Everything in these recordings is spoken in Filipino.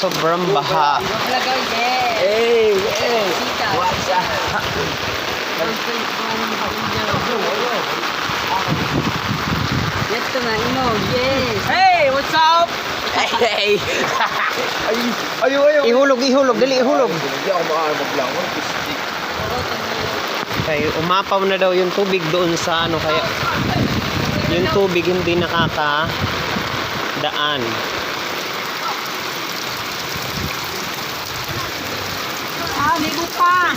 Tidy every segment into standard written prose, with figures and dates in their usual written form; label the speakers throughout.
Speaker 1: sobrang baha.
Speaker 2: Hey, hey. What's up?
Speaker 1: Hey, what's up?
Speaker 2: Hey. Ayo.
Speaker 1: Ihulog, dali ihulog.
Speaker 2: Hindi ako makakapaglangon.
Speaker 1: Kaya umapaw na daw yung tubig doon sa ano, kaya yung tubig hindi nakakadaan.
Speaker 3: Ligo pa.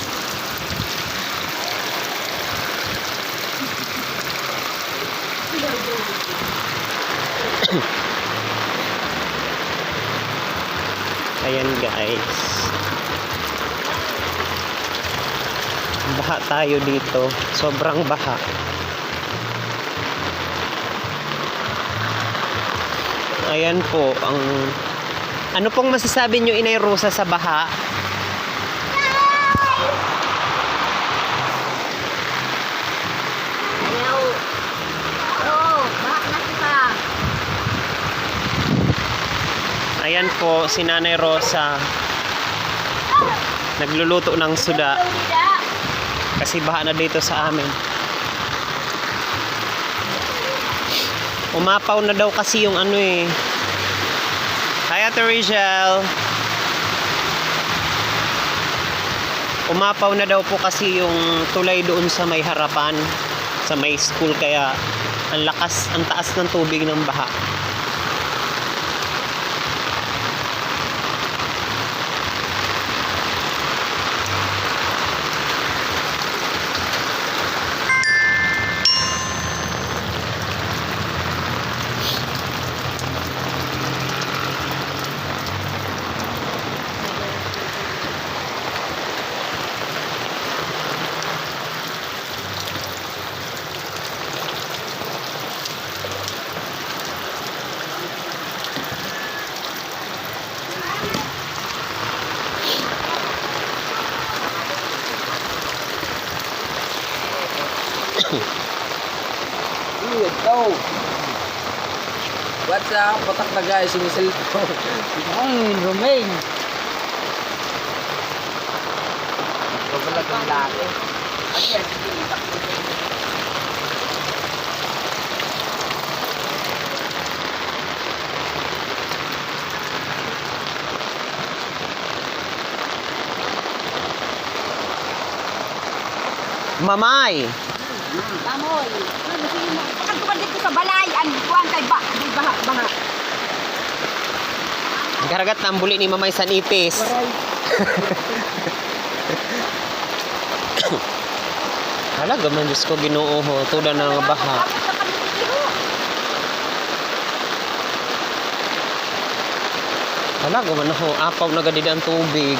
Speaker 1: Ayan guys. Baha tayo dito. Sobrang baha. Ayan po ang ano pong masasabi nyo, Inay Rosa, sa baha? Ayan po si Nanay Rosa nagluluto ng suda kasi baha na dito sa amin. Umapaw na daw kasi yung ano eh. Hi Ate Rachel. Umapaw na daw po kasi yung tulay doon sa may harapan, sa may school, kaya ang taas ng tubig ng baha.
Speaker 2: Go. What's up? Patak na guys, sumisil ko.
Speaker 3: Romaine.
Speaker 2: Pabalag ang laki.
Speaker 1: Mamay.
Speaker 3: Amoy. Pagkatukan dito sa balay, kuwan kay baha.
Speaker 1: Garagat na ang buli ni Mamay sa nipis. Halaga man, Diyos ko, Ginoo ho. Tuda na nga baha. Halaga man ho. Apaw na gadid ang tubig.